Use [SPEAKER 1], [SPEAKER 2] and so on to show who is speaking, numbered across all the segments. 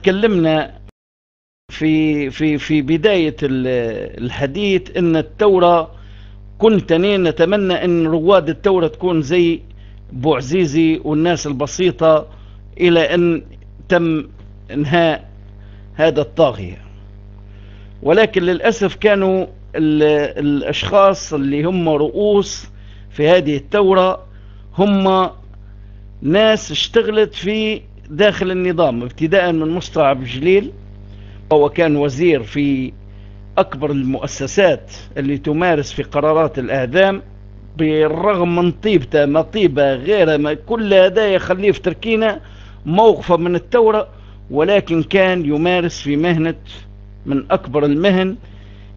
[SPEAKER 1] تكلمنا في بداية الحديث ان الثورة كنت نتمنى ان رواد الثورة تكون زي بوعزيزي والناس البسيطة الى ان تم انهاء هذا الطاغية، ولكن للأسف كانوا الاشخاص اللي هم رؤوس في هذه الثورة هم ناس اشتغلت في داخل النظام، ابتداء من مصطفى عبد الجليل، هو كان وزير في أكبر المؤسسات اللي تمارس في قرارات الإعدام، بالرغم من طيبته ما طيبة غيره ما كل هذا يخليه في تركينا موقفه من الثورة، ولكن كان يمارس في مهنة من أكبر المهن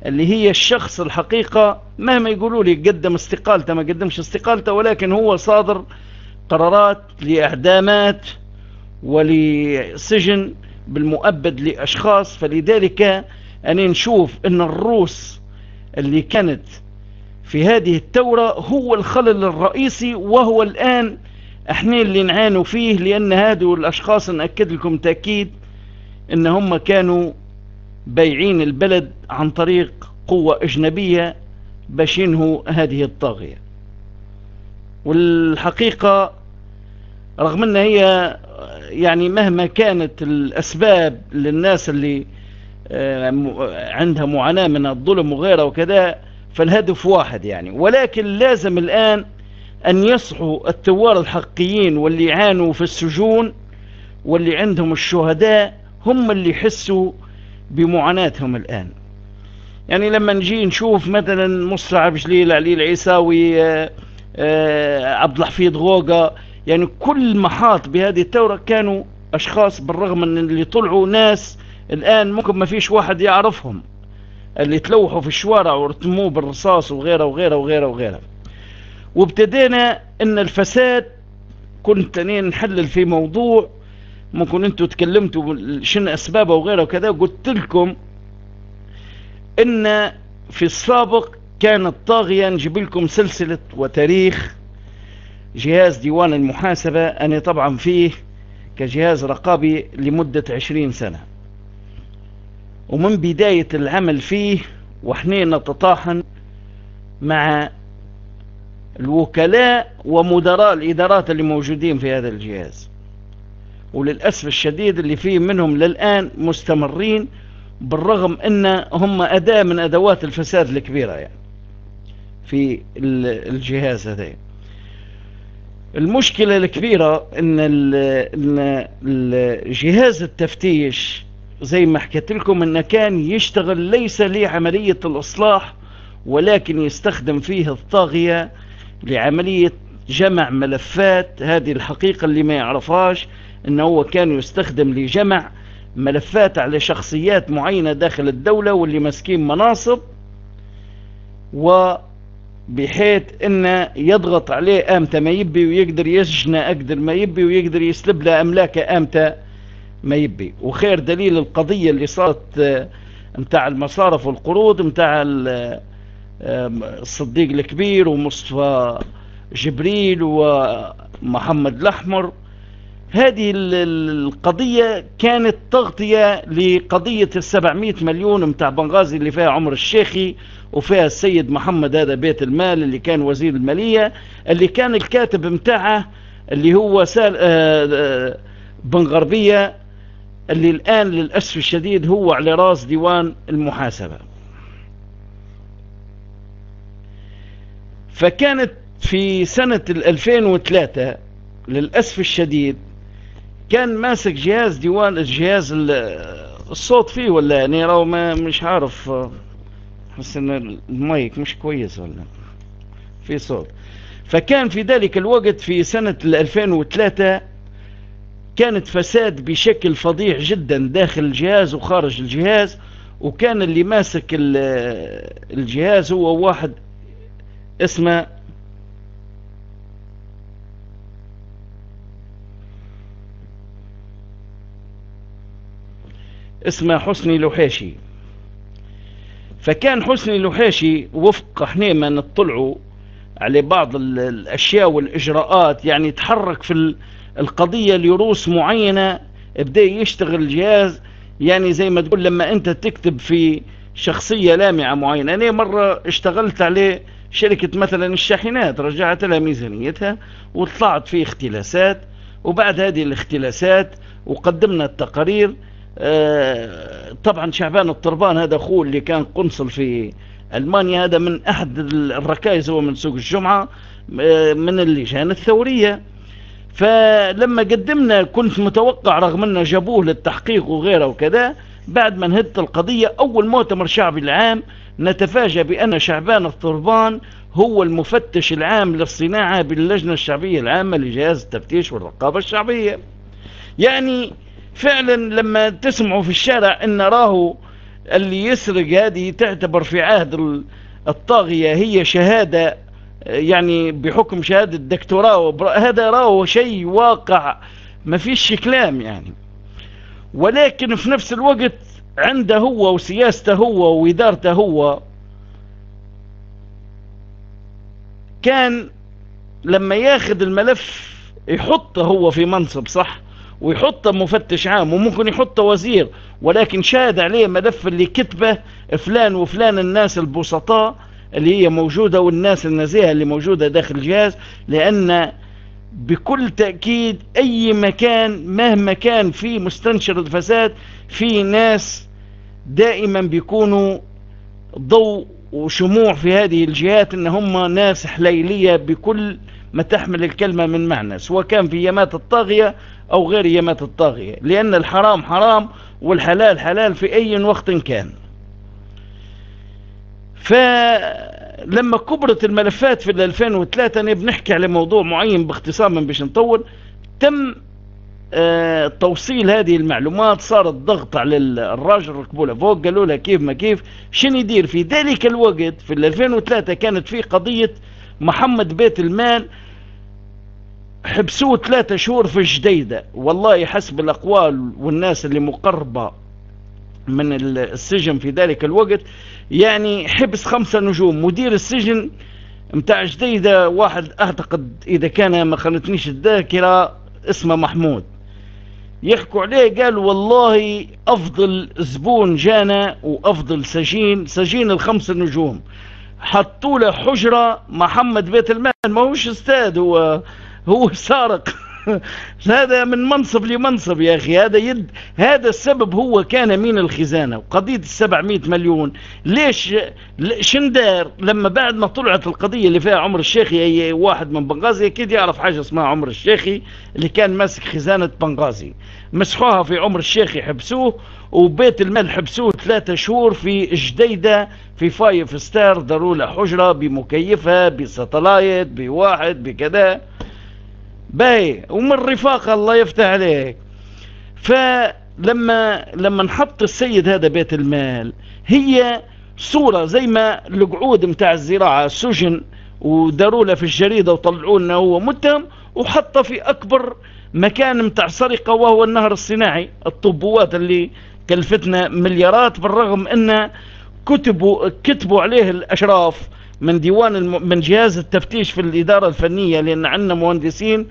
[SPEAKER 1] اللي هي الشخص الحقيقة مهما يقولوا لي قدم استقالته ما قدمش استقالته، ولكن هو صادر قرارات لإعدامات ولسجن بالمؤبد لأشخاص. فلذلك أنا نشوف أن الروس اللي كانت في هذه الثورة هو الخلل الرئيسي، وهو الآن احنا اللي نعانوا فيه، لأن هذه الأشخاص نأكد لكم تأكيد أن هم كانوا بايعين البلد عن طريق قوة أجنبية باش ينهوا هذه الطاغية. والحقيقة رغم أن هي يعني مهما كانت الأسباب للناس اللي عندها معاناة من الظلم وغيره وكذا، فالهدف واحد يعني، ولكن لازم الآن أن يصحوا الثوار الحقيقيين واللي يعانوا في السجون واللي عندهم الشهداء هم اللي يحسوا بمعاناتهم الآن. يعني لما نجي نشوف مثلا مصطفى عبد الجليل، علي العيساوي، عبد الحفيظ غوغا، يعني كل محاط بهذه الثورة كانوا أشخاص بالرغم من اللي طلعوا ناس الآن ممكن ما فيش واحد يعرفهم، اللي تلوحوا في الشوارع ورتموه بالرصاص وغيره وغيره وغيره وغيره. وابتدينا ان الفساد، كنت نحلل في موضوع ممكن انتوا تكلمتوا شنو اسبابه وغيره وكذا، قلت لكم ان في السابق كانت طاغية. نجيب لكم سلسلة وتاريخ جهاز ديوان المحاسبة، أنا طبعا فيه كجهاز رقابي لمدة 20 سنة، ومن بداية العمل فيه وحنا نتطاحن مع الوكلاء ومدراء الإدارات اللي موجودين في هذا الجهاز، وللأسف الشديد اللي فيه منهم للآن مستمرين، بالرغم أن هم أداة من أدوات الفساد الكبيرة يعني في الجهاز هذا. المشكلة الكبيرة ان جهاز التفتيش زي ما حكيت لكم انه كان يشتغل ليس لعملية الإصلاح، ولكن يستخدم فيه الطاغية لعملية جمع ملفات. هذه الحقيقة اللي ما يعرفهاش انه هو كان يستخدم لجمع ملفات على شخصيات معينة داخل الدولة واللي ماسكين مناصب، وبحيث انه يضغط عليه امتى ما يبي، ويقدر يسجنه اقدر ما يبي، ويقدر يسلب له املاكه امتى ما يبي. وخير دليل القضية اللي صارت متاع المصارف والقروض متاع الصديق الكبير ومصطفى جبريل ومحمد الأحمر. هذه القضية كانت تغطية لقضية 700 مليون متاع بنغازي اللي فيها عمر الشيخي وفيها السيد محمد هذا بيت المال اللي كان وزير المالية، اللي كان الكاتب متاعه اللي هو بن غربية، اللي الآن للأسف الشديد هو على راس ديوان المحاسبة. فكانت في سنة 2003 للأسف الشديد كان ماسك جهاز ديوان الجهاز الصوت فيه ولا يعني راهو مش عارف، حس ان المايك مش كويس ولا في صوت. فكان في ذلك الوقت في سنة 2003 كانت فساد بشكل فظيع جدا داخل الجهاز وخارج الجهاز، وكان اللي ماسك الجهاز هو واحد اسمه حسني لوحيشي. فكان حسني لوحيشي وفق احنا ما نطلعوا على بعض الاشياء والاجراءات، يعني تحرك في القضية لروس معينة بدأ يشتغل الجهاز. يعني زي ما تقول لما انت تكتب في شخصية لامعة معينة. انا مرة اشتغلت عليه شركة مثلا الشاحنات، رجعت لها ميزانيتها وطلعت في اختلاسات، وبعد هذه الاختلاسات وقدمنا التقارير. طبعا شعبان الطربان هذا اخوه اللي كان قنصل في ألمانيا، هذا من احد الركائز، هو من سوق الجمعة، من اللجان الثورية. فلما قدمنا كنت متوقع، رغم انه جابوه للتحقيق وغيره وكذا، بعد ما انهدت القضية اول مؤتمر شعبي العام نتفاجأ بان شعبان الطربان هو المفتش العام للصناعة باللجنة الشعبية العامة لجهاز التفتيش والرقابة الشعبية. يعني فعلا لما تسمعوا في الشارع ان راهو اللي يسرق هذه تعتبر في عهد الطاغية هي شهادة، يعني بحكم شهادة دكتوراه، هذا راهو شيء واقع ما فيش كلام يعني. ولكن في نفس الوقت عنده هو وسياسته هو وإدارته هو، كان لما ياخذ الملف يحطه هو في منصب صح، ويحطه مفتش عام، وممكن يحطه وزير، ولكن شاهد عليه ملف اللي كتبه فلان وفلان، الناس البسطاء اللي هي موجودة والناس النزيهة اللي موجودة داخل الجهاز. لأن بكل تأكيد أي مكان مهما كان في مستنشر الفساد، في ناس دائما بيكونوا ضوء وشموع في هذه الجهات، ان هم ناس حليلية بكل ما تحمل الكلمة من معنى، سواء كان في يمات الطاغية او غير يمات الطاغية، لان الحرام حرام والحلال حلال في اي وقت كان. فلما كبرت الملفات في 2003، أنا بنحكي على موضوع معين باختصار من باش نطول، تم توصيل هذه المعلومات، صار الضغط على الراجل، ركبوا له فوق، قالوا له كيف ما كيف شنو يدير. في ذلك الوقت في 2003 كانت في قضية محمد بيت المال، حبسوه 3 شهور في جديدة، والله حسب الأقوال والناس اللي مقربة من السجن في ذلك الوقت، يعني حبس 5 نجوم. مدير السجن متاع جديدة واحد اعتقد اذا كان ما خانتنيش الذاكرة اسمه محمود، يحكوا عليه قالوا والله افضل زبون جانا وافضل سجين ال5 نجوم. حطوا له حجرة محمد بيت المال، ما هوش استاذ، هو سارق هذا من منصب لمنصب يا أخي. هذا السبب هو كان من الخزانة. وقضية 700 مليون ليش شندار لما بعد ما طلعت القضية اللي فيها عمر الشيخي، أي واحد من بنغازي أكيد يعرف حاجة اسمها عمر الشيخي اللي كان ماسك خزانة بنغازي، مسحوها في عمر الشيخي حبسوه، وبيت المال حبسوه 3 شهور في جديدة في 5 ستار، داروا له حجرة بمكيفة بستلايت بواحد بكذا باي، ومن رفاقه الله يفتح عليك. فلما نحط السيد هذا بيت المال، هي صورة زي ما القعود متاع الزراعة سجن وداروا له في الجريدة وطلعوا لنا هو متهم، وحطه في أكبر مكان متاع سرقة وهو النهر الصناعي، الطبوات اللي كلفتنا مليارات، بالرغم أن كتبوا عليه الأشراف من من جهاز التفتيش في الإدارة الفنية، لأن عندنا مهندسين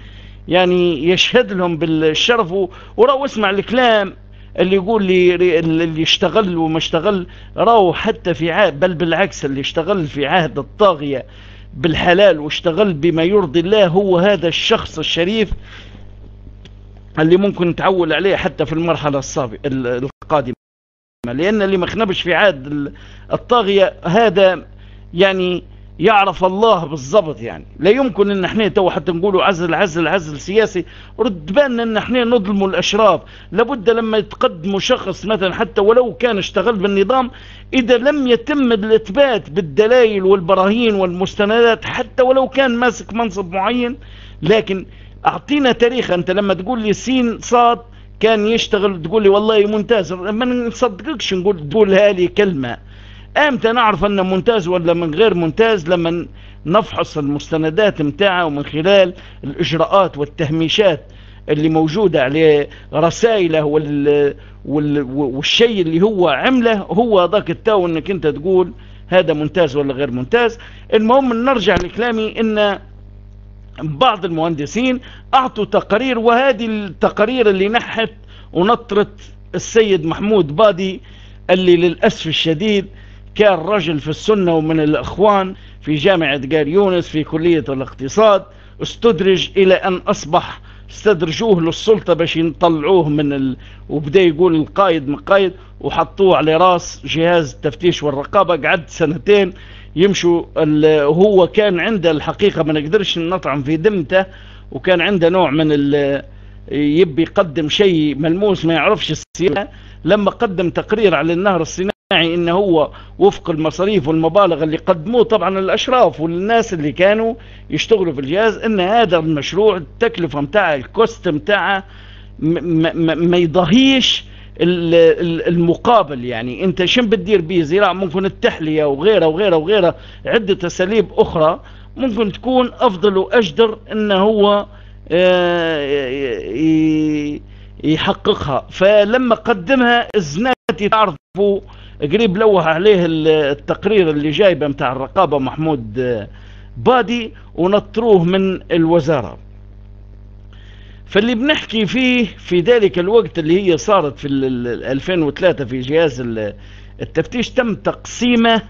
[SPEAKER 1] يعني يشهد لهم بالشرف. وراو اسمع الكلام اللي يقول لي اللي اشتغل وما اشتغل، راو حتى في عهد، بل بالعكس اللي اشتغل في عهد الطاغية بالحلال واشتغل بما يرضي الله هو هذا الشخص الشريف اللي ممكن نتعول عليه حتى في المرحلة القادمة. لأن اللي مخنبش في عهد الطاغية هذا يعني يعرف الله بالضبط. يعني لا يمكن ان احنا تو حتى نقولوا عزل سياسي، رد بالنا ان احنا نظلموا الاشراف. لابد لما يتقدموا شخص مثلا حتى ولو كان اشتغل بالنظام، اذا لم يتم الاثبات بالدلائل والبراهين والمستندات، حتى ولو كان ماسك منصب معين، لكن اعطينا تاريخ. انت لما تقول لي سين صاد كان يشتغل تقول لي والله ممتاز، ما نصدقكش نقول تقولها لي كلمة. امتى نعرف انه ممتاز ولا من غير ممتاز؟ لما نفحص المستندات متاعه، ومن خلال الاجراءات والتهميشات اللي موجودة عليه، رسائله والشيء اللي هو عمله، هو ذاك التاو انك انت تقول هذا ممتاز ولا غير ممتاز. المهم نرجع لكلامي، ان بعض المهندسين اعطوا تقارير، وهذه التقارير اللي نحت ونطرت السيد محمود بادي اللي للأسف الشديد كان رجل في السنة ومن الأخوان في جامعة قار يونس في كلية الاقتصاد، استدرج إلى أن أصبح استدرجوه للسلطة باش يطلعوه وبدأ يقول القائد مقايد، وحطوه على راس جهاز التفتيش والرقابة. قعد 2 يمشوا. هو كان عنده الحقيقة ما نقدرش نطعم في دمته، وكان عنده نوع من يبي يقدم شيء ملموس ما يعرفش السياسة. لما قدم تقرير على النهر الصناعي انه هو وفق المصاريف والمبالغ اللي قدموه طبعا الاشراف والناس اللي كانوا يشتغلوا في الجهاز، ان هذا المشروع التكلفة متاعه الكوست متاعه ما يضاهيش المقابل. يعني انت شن بتدير بيه زراعة ممكن التحلية وغيرها وغيرها وغيرها عدة اساليب اخرى ممكن تكون افضل واجدر انه هو يحققها. فلما قدمها الزناتي تعرفوا قريب لوح عليه التقرير اللي جايبه متاع الرقابة محمود بادي ونطروه من الوزارة. فاللي بنحكي فيه في ذلك الوقت اللي هي صارت في 2003 في جهاز التفتيش تم تقسيمه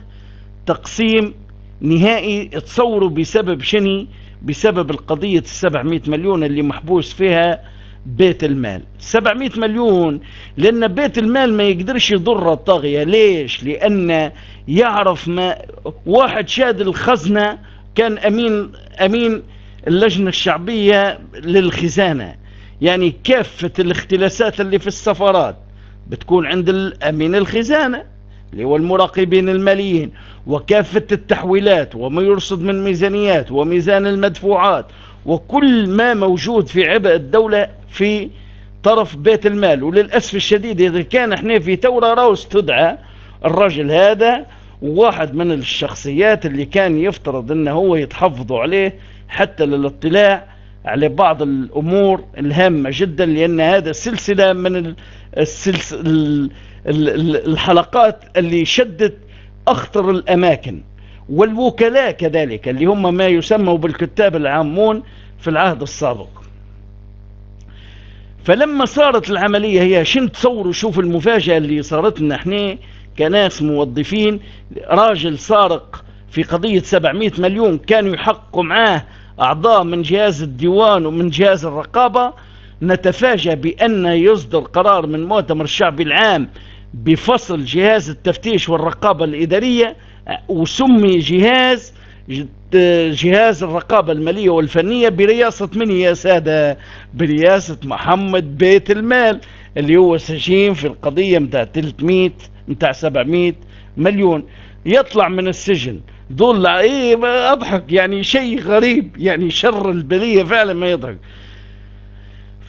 [SPEAKER 1] تقسيم نهائي. تصوروا بسبب شني؟ بسبب القضية 700 مليون اللي محبوس فيها بيت المال. 700 مليون لأن بيت المال ما يقدرش يضر الطاغية. ليش؟ لأن يعرف ما واحد شاد الخزنة كان أمين اللجنة الشعبية للخزانة، يعني كافة الاختلاسات اللي في السفارات بتكون عند الأمين الخزانة اللي هو المراقبين الماليين، وكافة التحويلات وما يرصد من ميزانيات وميزان المدفوعات وكل ما موجود في عبء الدولة في طرف بيت المال. وللأسف الشديد إذا كان احنا في ثورة راو استدعى الرجل هذا واحد من الشخصيات اللي كان يفترض انه هو يتحفظوا عليه حتى للاطلاع على بعض الأمور الهامة جدا، لأن هذا سلسلة من الحلقات اللي شدت أخطر الأماكن. والوكلاء كذلك اللي هم ما يسموا بالكتاب العامون في العهد السابق. فلما صارت العملية هي شن تصوروا؟ شوف المفاجأة اللي صارت لنا احنا كناس موظفين. راجل سارق في قضية 700 مليون كانوا يحققوا معاه أعضاء من جهاز الديوان ومن جهاز الرقابة، نتفاجأ بأن يصدر قرار من مؤتمر الشعبي العام بفصل جهاز التفتيش والرقابة الإدارية، وسمي جهاز الرقابة المالية والفنية برئاسة من يا سادة؟ برئاسة محمد بيت المال اللي هو سجين في القضية متاع 700 مليون. يطلع من السجن دول اضحك، يعني شيء غريب، يعني شر البلية فعلا ما يضحك.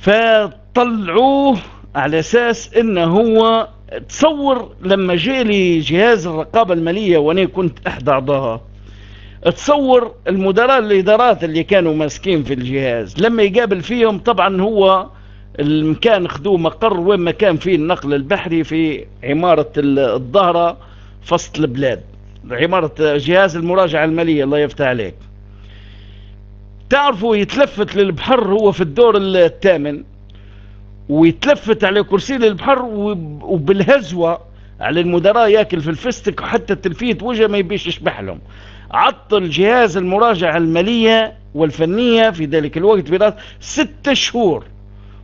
[SPEAKER 1] فطلعوه على اساس انه هو تصور لما جالي جهاز الرقابة المالية وانا كنت احدى اعضاء، تصور المدراء الادارات اللي كانوا ماسكين في الجهاز لما يقابل فيهم، طبعا هو المكان خدوه مقر وين ما كان فيه النقل البحري في عمارة الظهرة في وسط البلاد، عمارة جهاز المراجعة المالية الله يفتح عليك. تعرفوا يتلفت للبحر هو في الدور 8 ويتلفت على كرسي للبحر وبالهزوة على المدراء ياكل في الفستك، وحتى التلفيت وجه ما يبيش يشبح لهم. عطل جهاز المراجعة المالية والفنية في ذلك الوقت برأس 6 شهور.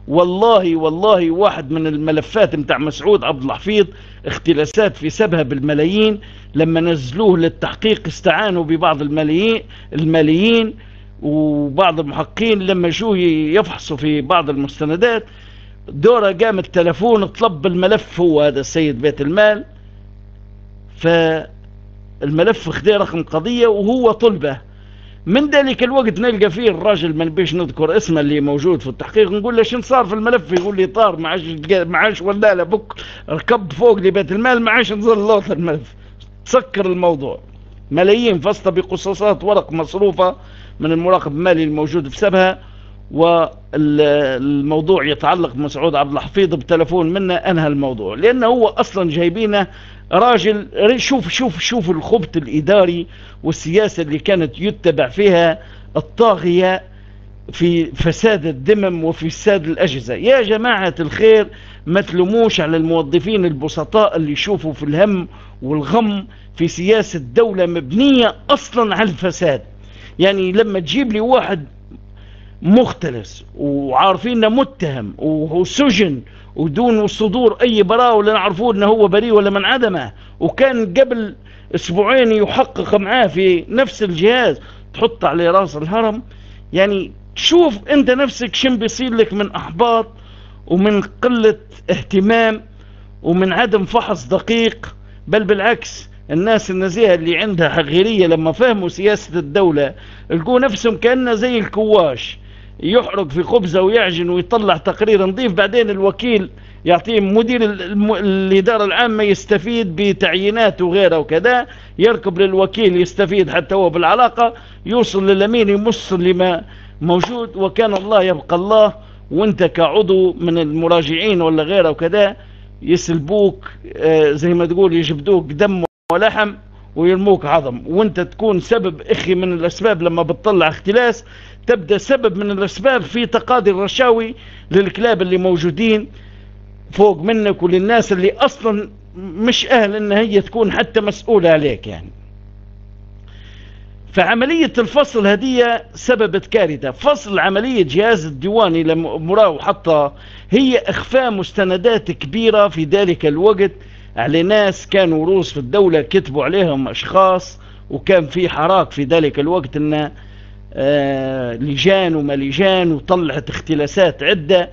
[SPEAKER 1] والله واحد من الملفات متاع مسعود عبد الحفيظ اختلاسات في سبها بالملايين، لما نزلوه للتحقيق استعانوا ببعض الماليين وبعض المحققين لما جو يفحصوا في بعض المستندات. دورة قام التلفون طلب الملف، هو هذا السيد بيت المال، فالملف خديه رقم قضية وهو طلبه. من ذلك الوقت نلقى فيه الراجل ما نبيش نذكر اسمه اللي موجود في التحقيق، نقول له شن صار في الملف؟ يقول لي طار معاش ولا لا بك ركب فوق لبيت المال معاش نزل لوط الملف. تسكر الموضوع، ملايين فسطة بقصاصات ورق مصروفة من المراقب المالي الموجود في سبها، والموضوع يتعلق بمسعود عبد الحفيظ بتلفون منه انهى الموضوع، لانه هو اصلا جايبينه راجل. شوف الخبط الاداري والسياسة اللي كانت يتبع فيها الطاغية في فساد الذمم وفي فساد الأجهزة. يا جماعة الخير، ما تلوموش على الموظفين البسطاء اللي يشوفوا في الهم والغم في سياسة دولة مبنية أصلا على الفساد. يعني لما تجيب لي واحد مختلس وعارفين انه متهم وسجن ودون صدور اي براءة ولا نعرفوه انه هو بريء ولا من عدمه، وكان قبل اسبوعين يحقق معاه في نفس الجهاز، تحط عليه راس الهرم. يعني شوف انت نفسك شن بيصير لك من احباط ومن قلة اهتمام ومن عدم فحص دقيق. بل بالعكس، الناس النزيهة اللي عندها حقيرية لما فهموا سياسة الدولة لقوا نفسهم كأنه زي الكواش يحرق في خبزة ويعجن ويطلع تقرير نظيف، بعدين الوكيل يعطيه مدير الإدارة العامة يستفيد بتعيينات وغيره وكذا، يركب للوكيل يستفيد حتى هو بالعلاقة، يوصل للأمين يمص لما موجود، وكان الله يبقى الله. وانت كعضو من المراجعين ولا غيره وكذا يسلبوك زي ما تقول يجبدوك دم ولحم ويرموك عظم، وانت تكون سبب اخي من الاسباب. لما بتطلع اختلاس تبدأ سبب من الاسباب في تقاضي الرشاوي للكلاب اللي موجودين فوق منك وللناس اللي اصلا مش اهل ان هي تكون حتى مسؤولة عليك يعني. فعملية الفصل هذه سببت كارثة. فصل عملية جهاز الديواني لمراه حتى هي اخفاء مستندات كبيرة في ذلك الوقت على ناس كانوا روس في الدولة كتبوا عليهم اشخاص، وكان في حراك في ذلك الوقت ان لجان وما لجان، وطلعت اختلاسات عدة.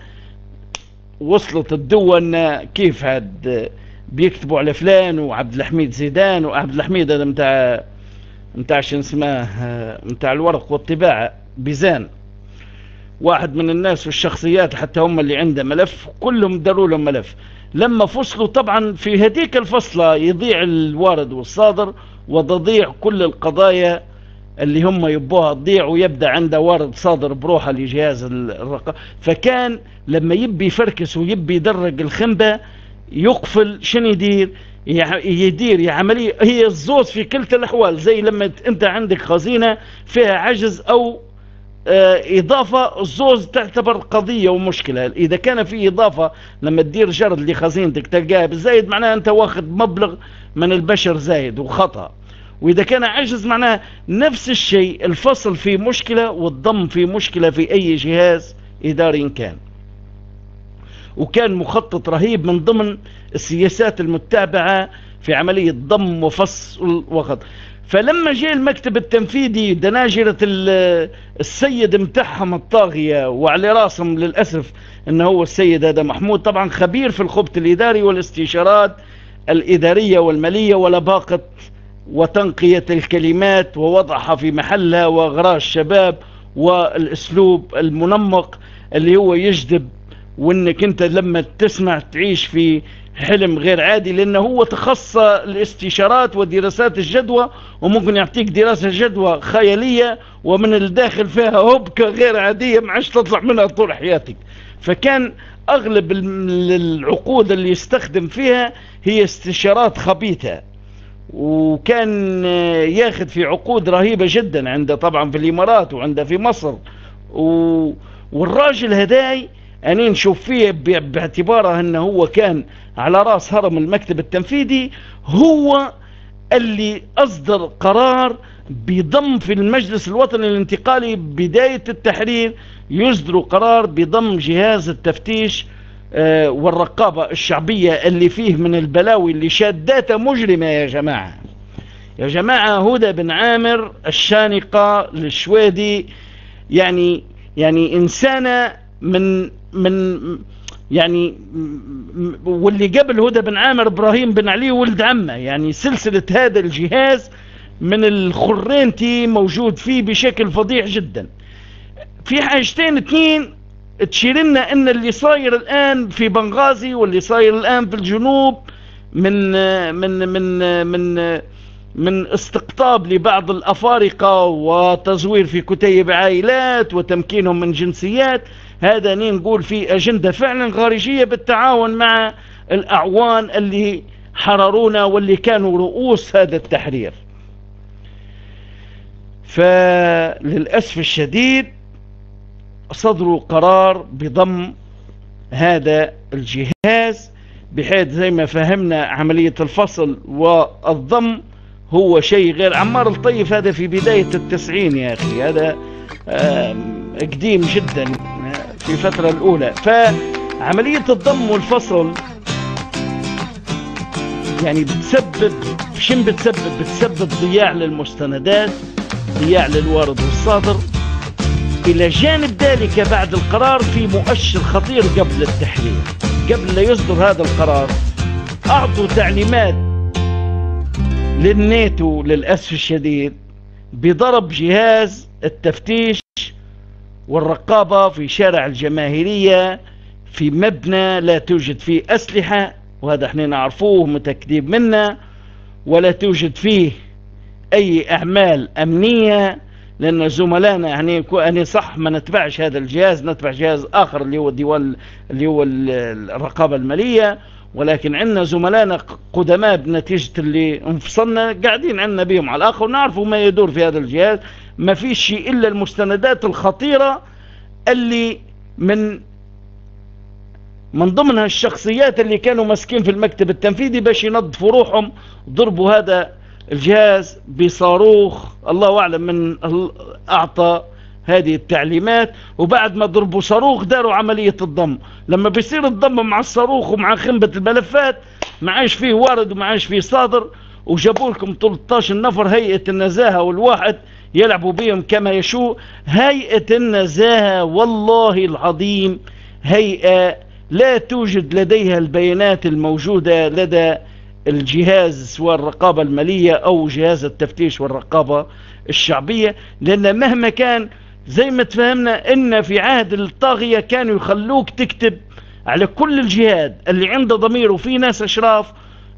[SPEAKER 1] وصلت الدول ان كيف هاد بيكتبوا على فلان وعبد الحميد زيدان، وعبد الحميد هذا متاع شن اسمه متاع الورق والطباعة بيزان، واحد من الناس والشخصيات حتى هم اللي عنده ملف كلهم داروا لهم ملف. لما فصلوا طبعا في هذيك الفصلة يضيع الوارد والصادر وتضيع كل القضايا اللي هم يبوها تضيع، ويبدأ عنده وارد صادر بروحه لجهاز الرقابة. فكان لما يبي يفركس ويبي يدرج الخنبة يقفل شنو يدير عملية هي الزوز في كلتا الأحوال. زي لما انت عندك خزينة فيها عجز او إضافة، الزوز تعتبر قضية ومشكلة. إذا كان في إضافة لما تدير جرد لخزينتك تلقاها بالزايد معناها أنت واخد مبلغ من البشر زايد وخطأ، وإذا كان عجز معناها نفس الشيء. الفصل في مشكلة والضم في مشكلة في أي جهاز إداري كان. وكان مخطط رهيب من ضمن السياسات المتبعة في عملية ضم وفصل وخط. فلما جاء المكتب التنفيذي دناجرة السيد متاعهم الطاغية وعلى راسهم للأسف انه هو السيد هذا محمود، طبعا خبير في الخبط الإداري والاستشارات الإدارية والمالية ولباقة وتنقية الكلمات ووضعها في محلها وغراء الشباب والأسلوب المنمق اللي هو يجذب، وانك انت لما تسمع تعيش في حلم غير عادي. لانه هو تخصص الاستشارات ودراسات الجدوى، وممكن يعطيك دراسة جدوى خيالية ومن الداخل فيها هبكة غير عادية معش تطلع منها طول حياتك. فكان اغلب العقود اللي يستخدم فيها هي استشارات خبيثة، وكان ياخذ في عقود رهيبة جدا عنده طبعا في الامارات وعنده في مصر. والراجل هداي أنا نشوف فيه باعتباره أنه هو كان على رأس هرم المكتب التنفيذي، هو اللي أصدر قرار بضم في المجلس الوطني الانتقالي بداية التحرير، يصدروا قرار بضم جهاز التفتيش والرقابة الشعبية اللي فيه من البلاوي اللي شاداته مجرمة. يا جماعة هدى بن عامر الشانقة الشويدي يعني إنسانة من يعني، واللي قبل هدى بن عامر إبراهيم بن علي ولد عمه. يعني سلسلة هذا الجهاز من الخرينتي موجود فيه بشكل فظيع جدا. في حاجتين اتنين تشير لنا ان اللي صاير الان في بنغازي واللي صاير الان في الجنوب من استقطاب لبعض الأفارقة وتزوير في كتيب عائلات وتمكينهم من جنسيات، هذا نقول في أجندة فعلا خارجية بالتعاون مع الأعوان اللي حررونا واللي كانوا رؤوس هذا التحرير. فللأسف الشديد صدروا قرار بضم هذا الجهاز، بحيث زي ما فهمنا عملية الفصل والضم هو شيء غير. عمار الطيف هذا في بداية التسعين يا أخي، هذا قديم جدا في الفترة الأولى. فعملية الضم والفصل يعني بتسبب بتسبب ضياع للمستندات، ضياع للوارد والصادر. إلى جانب ذلك بعد القرار في مؤشر خطير قبل التحرير، قبل لا يصدر هذا القرار أعطوا تعليمات للناتو للأسف الشديد بضرب جهاز التفتيش والرقابة في شارع الجماهيرية في مبنى لا توجد فيه أسلحة، وهذا احنا نعرفوه متأكدين منه، ولا توجد فيه أي أعمال أمنية. لأن زملائنا يعني صح ما نتبعش هذا الجهاز، نتبع جهاز آخر اللي هو الديوان، اللي هو الرقابة المالية، ولكن عندنا زملائنا قدماء بنتيجة اللي انفصلنا قاعدين عندنا بيهم على الآخر، ونعرفوا ما يدور في هذا الجهاز. ما فيش شيء إلا المستندات الخطيرة اللي من ضمنها الشخصيات اللي كانوا ماسكين في المكتب التنفيذي باش ينظفوا روحهم، ضربوا هذا الجهاز بصاروخ، الله أعلم من أعطى هذه التعليمات. وبعد ما ضربوا صاروخ داروا عملية الضم. لما بيصير الضم مع الصاروخ ومع خنبة الملفات ما عاش فيه وارد وما عاش فيه صادر، وجابوا لكم 13 نفر هيئة النزاهة والواحد يلعبوا بهم كما يشاء. هيئة النزاهة والله العظيم هيئة لا توجد لديها البيانات الموجودة لدى الجهاز سواء الرقابة المالية أو جهاز التفتيش والرقابة الشعبية. لأن مهما كان زي ما تفهمنا إن في عهد الطاغية كانوا يخلوك تكتب على كل الجهات اللي عنده ضمير، وفي ناس أشراف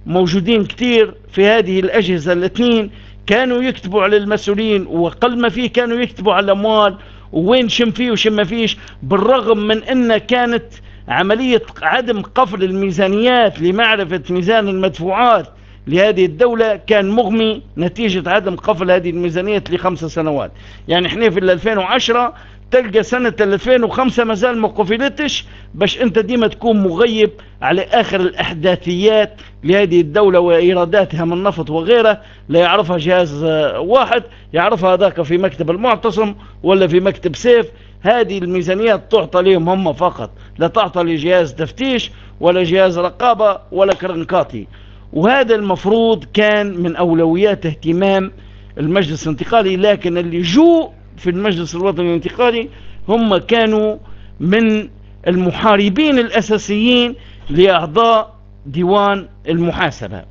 [SPEAKER 1] موجودين كتير في هذه الأجهزة الاثنين كانوا يكتبوا على المسؤولين، وقل ما فيه كانوا يكتبوا على الأموال ووين شم فيه وشم ما فيش. بالرغم من أن كانت عملية عدم قفل الميزانيات لمعرفة ميزان المدفوعات لهذه الدولة كان مغمي نتيجة عدم قفل هذه الميزانيات ل5 سنوات. يعني احنا في 2010 تلقى سنة 2005 ما زال ما قفلتش، باش انت ديما تكون مغيب على اخر الاحداثيات لهذه الدولة وايراداتها من نفط وغيره. لا يعرفها جهاز واحد، يعرفها ذاك في مكتب المعتصم ولا في مكتب سيف. هذه الميزانيات تعطى لهم هم فقط، لا تعطى لجهاز تفتيش ولا جهاز رقابة ولا كرنكاطي. وهذا المفروض كان من أولويات اهتمام المجلس الانتقالي. لكن اللي جو في المجلس الوطني الانتقالي هم كانوا من المحاربين الأساسيين لأعضاء ديوان المحاسبة.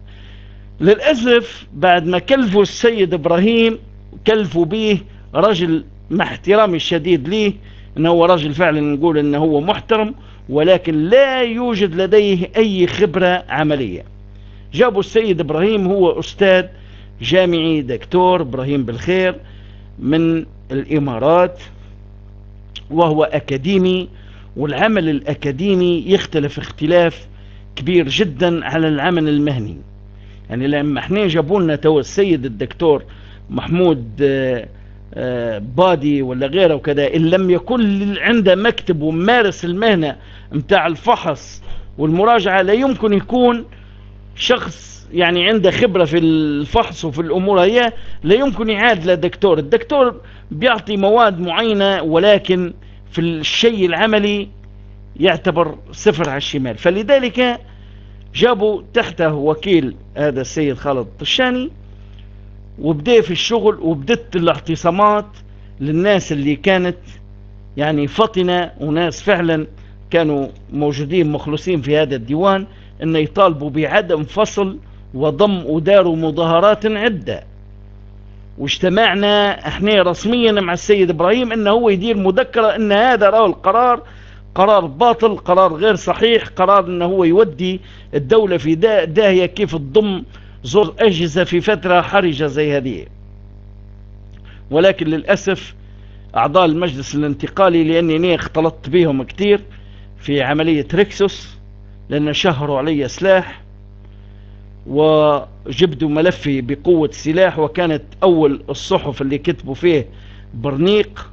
[SPEAKER 1] للأسف بعد ما كلفوا السيد إبراهيم كلفوا به رجل مع احترامي الشديد ليه، انه هو رجل فعلا نقول انه هو محترم، ولكن لا يوجد لديه اي خبرة عملية. جابوا السيد إبراهيم، هو أستاذ جامعي دكتور إبراهيم بالخير من الإمارات، وهو أكاديمي، والعمل الأكاديمي يختلف اختلاف كبير جدا على العمل المهني. يعني لما احنا جابوا لنا تو السيد الدكتور محمود بادي ولا غيره وكذا، إن لم يكن عنده مكتب وممارس المهنة متاع الفحص والمراجعة لا يمكن يكون شخص يعني عنده خبرة في الفحص وفي الأمور هي، لا يمكن يعاد لدكتور. الدكتور بيعطي مواد معينة ولكن في الشيء العملي يعتبر صفر على الشمال. فلذلك جابوا تحته وكيل هذا السيد خالد الطشاني، وبدأ في الشغل، وبدت الاعتصامات للناس اللي كانت يعني فطنة وناس فعلا كانوا موجودين مخلصين في هذا الديوان، انه يطالبوا بعدم فصل وضم، وداروا مظاهرات عدة. واجتمعنا احنا رسميا مع السيد إبراهيم انه هو يدير مذكرة ان هذا رأى القرار قرار باطل، قرار غير صحيح، قرار انه هو يودي الدولة في داهية كيف تضم زور أجهزة في فترة حرجة زي هذه. ولكن للأسف أعضاء المجلس الانتقالي، لأنني اختلطت بهم كتير في عملية ريكسوس، لأن شهروا علي سلاح وجبدوا ملفي بقوة سلاح، وكانت أول الصحف اللي كتبوا فيه برنيق،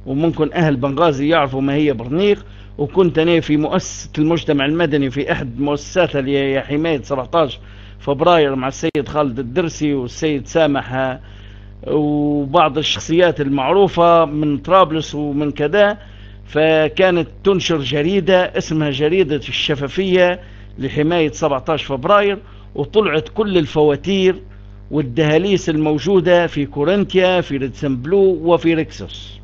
[SPEAKER 1] وممكن أهل بنغازي يعرفوا ما هي برنيق. وكنت أنا في مؤسسة المجتمع المدني في أحد مؤسساتها اللي هي حماية 17 فبراير مع السيد خالد الدرسي والسيد سامح وبعض الشخصيات المعروفة من طرابلس ومن كذا. فكانت تنشر جريدة اسمها جريدة الشفافية لحماية 17 فبراير، وطلعت كل الفواتير والدهاليس الموجودة في كورنثيا في ريدسنبلو وفي ريكسوس.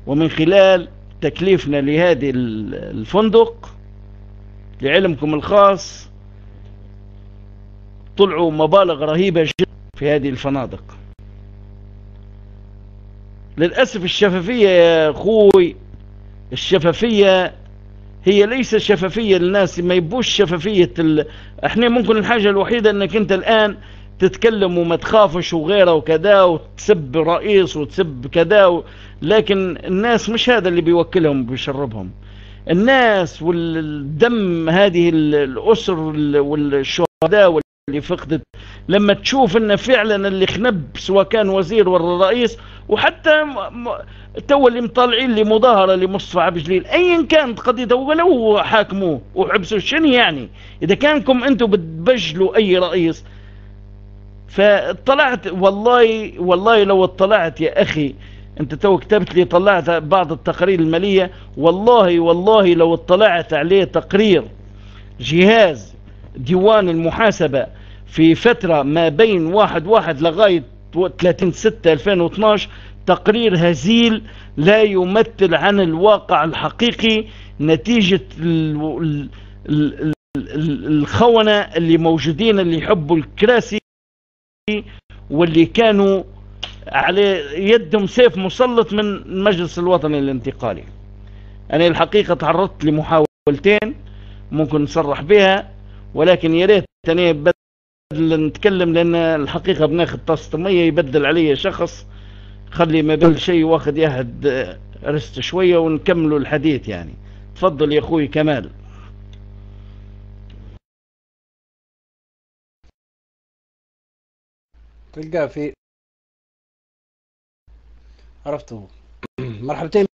[SPEAKER 1] ومن خلال تكليفنا لهذه الفندق لعلمكم الخاص طلعوا مبالغ رهيبة جدا في هذه الفنادق. للأسف الشفافية يا أخوي، الشفافية هي ليس شفافية للناس، ما يبوش شفافية احنا ممكن الحاجة الوحيدة انك انت الآن تتكلم وما تخافش وغيره وكذا وتسب رئيس وتسب كذا لكن الناس مش هذا اللي بيوكلهم وبيشربهم. الناس والدم هذه الأسر والشهداء واللي فقدت، لما تشوف ان فعلا اللي خنب سواء كان وزير ولا رئيس، وحتى تو اللي مطالعين لمظاهرة لمصطفى عبد الجليل ايا كانت قضيته ولو حاكموه وحبسوا، شنو يعني اذا كانكم انتم بتبجلوا اي رئيس؟ فاطلعت والله لو اطلعت يا اخي، انت تو كتبت لي طلعت بعض التقارير المالية، والله لو اطلعت عليه تقرير جهاز ديوان المحاسبة في فترة ما بين 1/1 لغاية 30/6/2012، تقرير هزيل لا يمثل عن الواقع الحقيقي نتيجة الخونة اللي موجودين اللي يحبوا الكراسي واللي كانوا على يدهم سيف مسلط من المجلس الوطني الانتقالي. أنا الحقيقة تعرضت لمحاولتين ممكن نصرح بها، ولكن يا ريت أنا بدل نتكلم لأن الحقيقة بناخد طاسة مية يبدل علي شخص، خلي ما بين شيء واخد يهد رست شوية ونكملوا الحديث يعني. تفضل يا أخوي كمال.
[SPEAKER 2] تلقاه في عرفته. مرحبتين